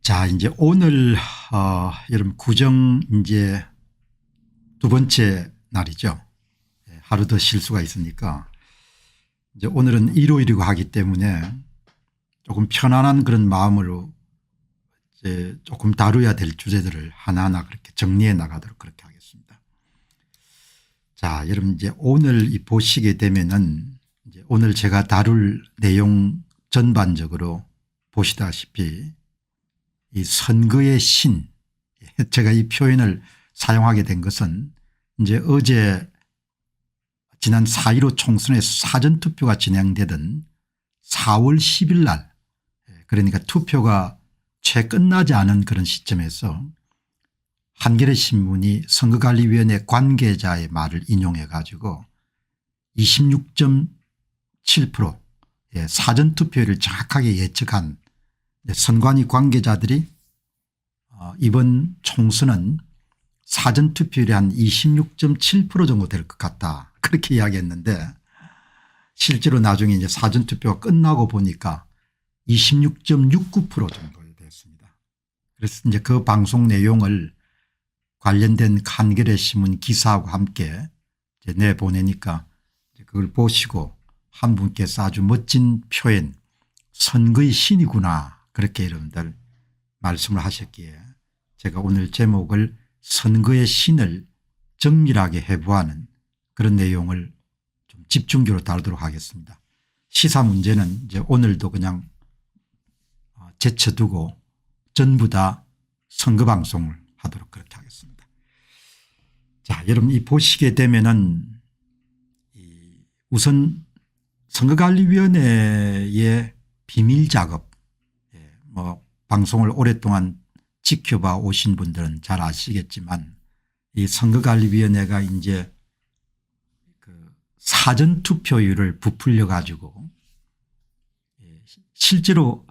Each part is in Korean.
자, 이제 오늘 여러분 구정 이제 두 번째 날이죠. 하루 더 쉴 수가 있으니까 이제 오늘은 일요일이고 하기 때문에 조금 편안한 그런 마음으로 이제 조금 다루어야 될 주제들을 하나하나 그렇게 정리해 나가도록 그렇게 하겠습니다. 자, 여러분 이제 오늘 보시게 되면은 이제 오늘 제가 다룰 내용 전반적으로 보시다시피 이 선거의 신, 제가 이 표현을 사용하게 된 것은 이제 어제 지난 4.15 총선에서 사전투표가 진행되던 4월 10일 날, 그러니까 투표가 채 끝나지 않은 그런 시점에서 한겨레 신문이 선거관리위원회 관계자의 말을 인용해 가지고 26.7% 사전투표율을 정확하게 예측한 선관위 관계자들이 이번 총선은 사전투표율이 한 26.7% 정도 될 것 같다, 그렇게 이야기했는데 실제로 나중에 이제 사전투표가 끝나고 보니까 26.69% 정도 됐습니다. 그래서 이제 그 방송 내용을 관련된 한겨레 신문 기사하고 함께 이제 내보내니까 그걸 보시고 한 분께서 아주 멋진 표현, 선거의 신이구나, 그렇게 여러분들 말씀을 하셨기에 제가 오늘 제목을 선거의 신을 정밀하게 해부하는 그런 내용을 좀 집중적으로 다루도록 하겠습니다. 시사 문제는 이제 오늘도 그냥 제쳐두고 전부 다 선거 방송을 하도록 그렇게 하겠습니다. 자, 여러분 이 보시게 되면은 우선 선거관리위원회의 비밀 작업, 방송을 오랫동안 지켜봐 오신 분들은 잘 아시겠지만 이 선거관리위원회가 이제 그 사전투표율을 부풀려 가지고 실제로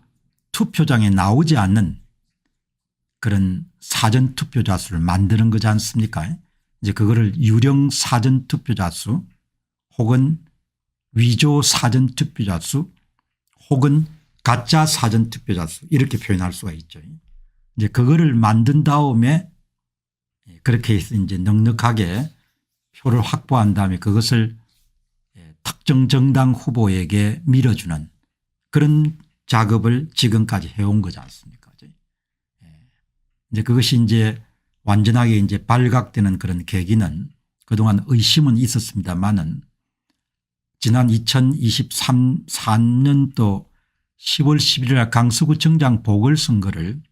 투표장에 나오지 않는 그런 사전투표자 수를 만드는 거지 않습니까? 이제 그거를 유령 사전투표자 수 혹은 위조 사전투표자 수 혹은 가짜 사전투표자 수, 이렇게 표현할 수가 있죠. 이제 그거를 만든 다음에 그렇게 해서 이제 넉넉하게 표를 확보한 다음에 그것을 특정 정당 후보에게 밀어주는 그런 작업을 지금까지 해온 거지 않습니까? 이제 그것이 이제 완전하게 이제 발각되는 그런 계기는 그동안 의심은 있었습니다만은 지난 2023-4년도 10월 11일 날 강서구청장 보궐선거를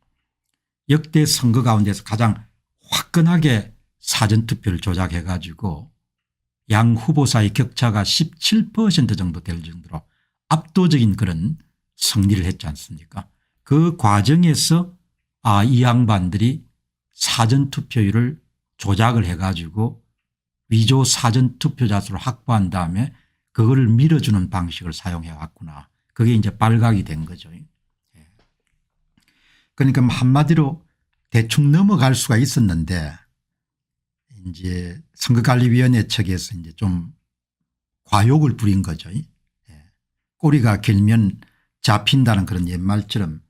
역대 선거 가운데서 가장 화끈하게 사전투표를 조작해 가지고 양 후보 사이 격차가 17% 정도 될 정도로 압도적인 그런 승리를 했지 않습니까? 그 과정에서 이 양반들이 사전투표율을 조작을 해 가지고 위조 사전투표자 수를 확보한 다음에 그거를 밀어주는 방식을 사용해 왔구나. 그게 이제 발각이 된 거죠. 그러니까 한마디로 대충 넘어갈 수가 있었는데 이제 선거관리위원회 측에서 이제 좀 과욕을 부린 거죠. 꼬리가 길면 잡힌다는 그런 옛말처럼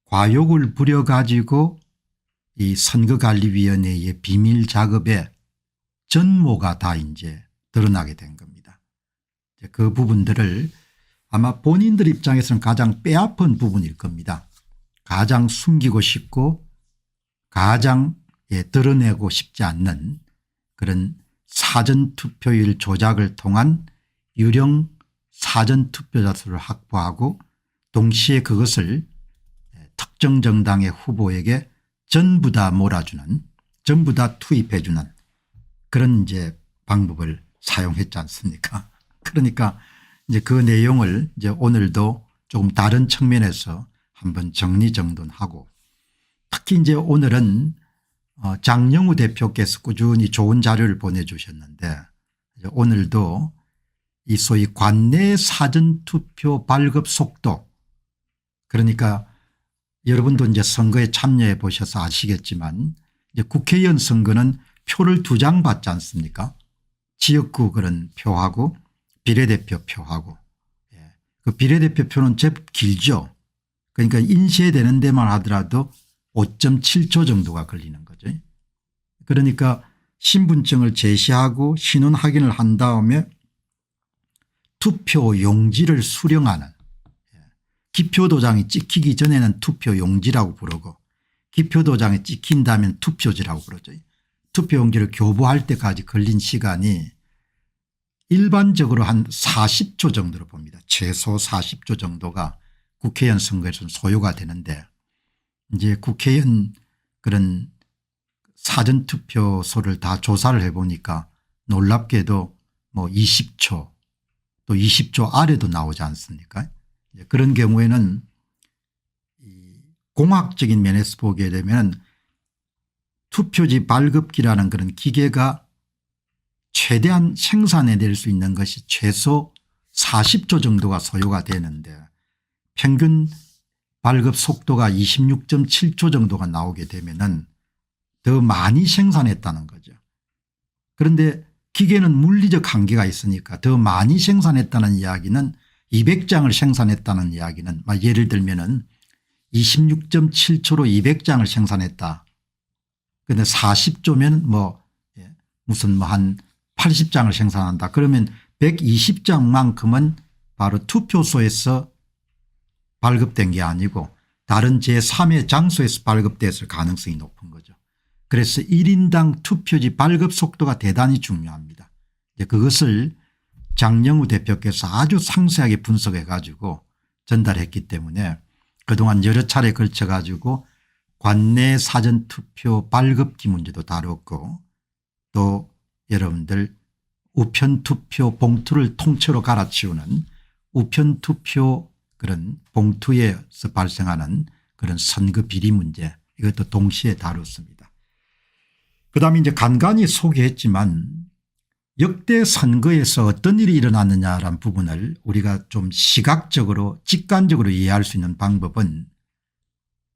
과욕을 부려 가지고 이 선거관리위원회의 비밀 작업의 전모가 다 이제 드러나게 된 겁니다. 그 부분들을 아마 본인들 입장에서는 가장 뼈아픈 부분일 겁니다. 가장 숨기고 싶고 가장 드러내고 싶지 않는 그런 사전투표율 조작을 통한 유령 사전투표자 수를 확보하고 동시에 그것을 특정 정당의 후보에게 전부 다 몰아주는, 전부 다 투입해 주는 그런 이제 방법을 사용했지 않습니까? 그러니까 이제 그 내용을 이제 오늘도 조금 다른 측면에서 한번 정리정돈하고, 특히 이제 오늘은 장영우 대표께서 꾸준히 좋은 자료를 보내주셨는데 오늘도 이 소위 관내 사전투표 발급 속도, 그러니까 여러분도 이제 선거에 참여해 보셔서 아시겠지만 이제 국회의원 선거는 표를 2장 받지 않습니까? 지역구 그런 표하고 비례대표 표하고. 그 비례대표 표는 제법 길죠. 그러니까 인쇄되는 데만 하더라도 5.7초 정도가 걸리는 거죠. 그러니까 신분증을 제시하고 신원 확인을 한 다음에 투표 용지를 수령하는, 기표도장이 찍히기 전에는 투표 용지라고 부르고 기표도장이 찍힌다면 투표지라고 부르죠. 투표 용지를 교부할 때까지 걸린 시간이 일반적으로 한 40초 정도로 봅니다. 최소 40초 정도가 국회의원 선거에서는 소요가 되는데, 이제 국회의원 그런 사전투표소를 다 조사를 해보니까 놀랍게도 뭐 20초 또 20초 아래도 나오지 않습니까? 그런 경우에는 공학적인 면에서 보게 되면 투표지 발급기라는 그런 기계가 최대한 생산해낼 수 있는 것이 최소 40초 정도가 소요가 되는데 평균 발급 속도가 26.7초 정도가 나오게 되면은 더 많이 생산했다는 거죠. 그런데 기계는 물리적 한계가 있으니까 더 많이 생산했다는 이야기는 200장을 생산했다는 이야기는 예를 들면은 26.7초로 200장을 생산했다. 그런데 40조면 무슨 한 80장을 생산한다. 그러면 120장만큼은 바로 투표소에서 발급된 게 아니고 다른 제3의 장소에서 발급됐을 가능성이 높은 거죠. 그래서 1인당 투표지 발급 속도가 대단히 중요합니다. 그것을 장영우 대표께서 아주 상세하게 분석해 가지고 전달했기 때문에 그동안 여러 차례 걸쳐 가지고 관내 사전투표 발급기 문제도 다뤘고 또 여러분들 우편투표 봉투를 통째로 갈아치우는 우편투표 그런 봉투에서 발생하는 그런 선거 비리 문제, 이것도 동시에 다뤘습니다. 그다음에 이제 간간히 소개했지만 역대 선거에서 어떤 일이 일어났느냐라는 부분을 우리가 좀 시각적으로 직관적으로 이해할 수 있는 방법은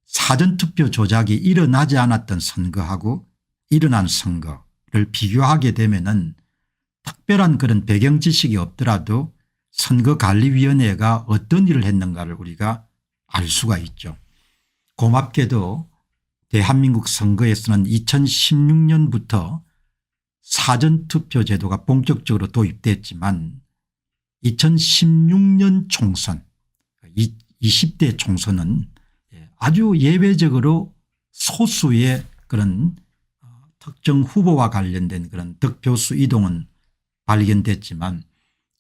사전투표 조작이 일어나지 않았던 선거하고 일어난 선거를 비교하게 되면은 특별한 그런 배경 지식이 없더라도 선거관리위원회가 어떤 일을 했는가를 우리가 알 수가 있죠. 고맙게도 대한민국 선거에서는 2016년부터 사전투표 제도가 본격적으로 도입됐지만 2016년 총선 20대 총선은 아주 예외적으로 소수의 그런 특정 후보와 관련된 그런 득표수 이동은 발견됐지만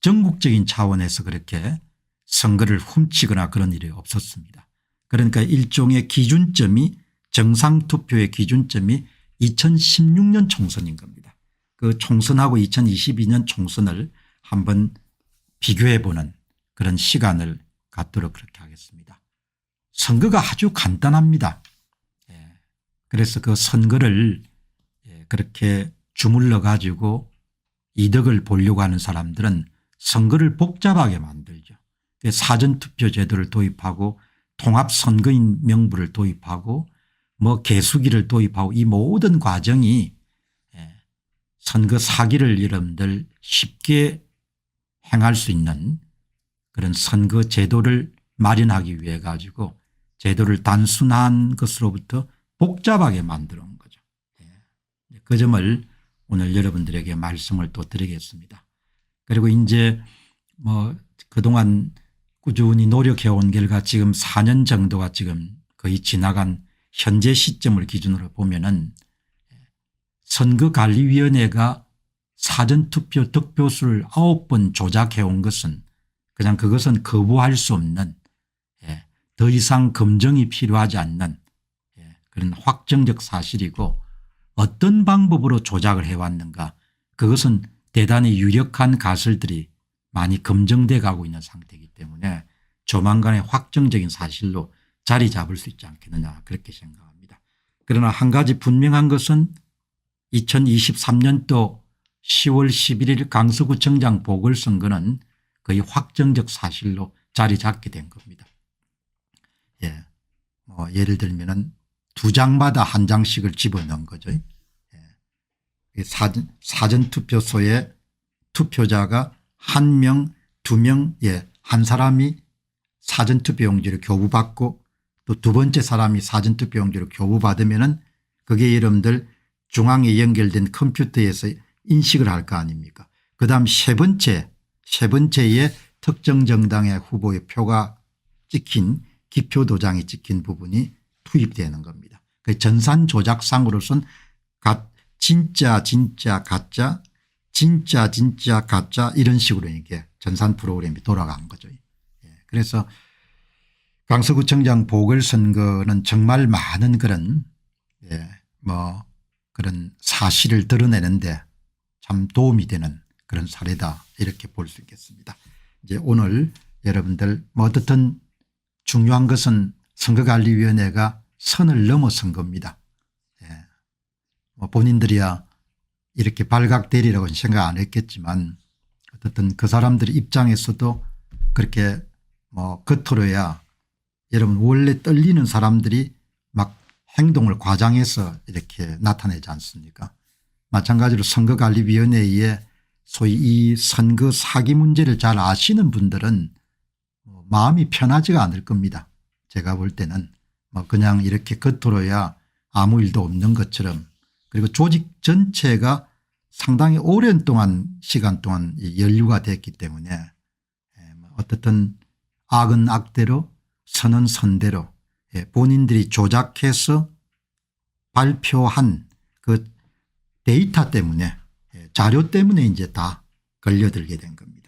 전국적인 차원에서 그렇게 선거를 훔치거나 그런 일이 없었습니다. 그러니까 일종의 기준점이 정상투표의 기준점이 2016년 총선인 겁니다. 그 총선하고 2022년 총선을 한번 비교해 보는 그런 시간을 갖도록 그렇게 하겠습니다. 선거가 아주 간단합니다. 그래서 그 선거를 그렇게 주물러 가지고 이득을 보려고 하는 사람들은 선거를 복잡하게 만들죠. 사전투표 제도를 도입하고 통합선거인 명부를 도입하고 개수기를 도입하고 이 모든 과정이 선거 사기를 여러분들 쉽게 행할 수 있는 그런 선거 제도를 마련하기 위해 가지고 제도를 단순한 것으로부터 복잡하게 만들어 온 거죠. 그 점을 오늘 여러분들에게 말씀을 또 드리겠습니다. 그리고 이제 그동안 꾸준히 노력해온 결과 지금 4년 정도가 지금 거의 지나간 현재 시점을 기준으로 보면은 선거관리위원회가 사전투표 득표수를 9번 조작해온 것은 그냥 그것은 거부할 수 없는 더 이상 검증이 필요하지 않는 그런 확정적 사실이고 어떤 방법으로 조작을 해왔는가 그것은 대단히 유력한 가설들이 많이 검증돼 가고 있는 상태이기 때문에 조만간에 확정적인 사실로 자리 잡을 수 있지 않겠느냐 그렇게 생각합니다. 그러나 한 가지 분명한 것은 2023년도 10월 11일 강서구청장 보궐선거는 거의 확정적 사실로 자리 잡게 된 겁니다. 예를 들면은 2장마다 한 장씩을 집어넣은 거죠. 사전투표소에 투표자가 1명, 2명, 한 사람이 사전투표용지를 교부받고 또 두 번째 사람이 사전투표용지를 교부받으면은 그게 여러분들 중앙에 연결된 컴퓨터에서 인식을 할 거 아닙니까. 그다음 세 번째에 특정 정당의 후보의 표가 찍힌 기표 도장이 찍힌 부분이 투입되는 겁니다. 그 전산 조작상으로서는 진짜 가짜 진짜 가짜 이런 식으로 이게 전산 프로그램이 돌아간 거죠. 그래서 강서구청장 보궐선거는 정말 많은 그런 그런 사실을 드러내는데 참 도움이 되는 그런 사례다 이렇게 볼 수 있겠습니다. 이제 오늘 여러분들 어떻든 중요한 것은 선거관리위원회가 선을 넘어선 겁니다. 본인들이야 이렇게 발각되리라고는 생각 안 했겠지만 어떻든 그 사람들 입장에서도 그렇게 겉으로야 여러분 원래 떨리는 사람들이 막 행동을 과장해서 이렇게 나타내지 않습니까. 마찬가지로 선거관리위원회에 소위 이 선거 사기 문제를 잘 아시는 분들은 마음이 편하지가 않을 겁니다. 제가 볼 때는 그냥 이렇게 겉으로야 아무 일도 없는 것처럼 그리고 조직 전체가 상당히 오랜 시간 동안 연루가 됐기 때문에 어떻든 악은 악대로 선은 선대로 본인들이 조작해서 발표한 그 데이터 때문에 자료 때문에 이제 다 걸려들게 된 겁니다.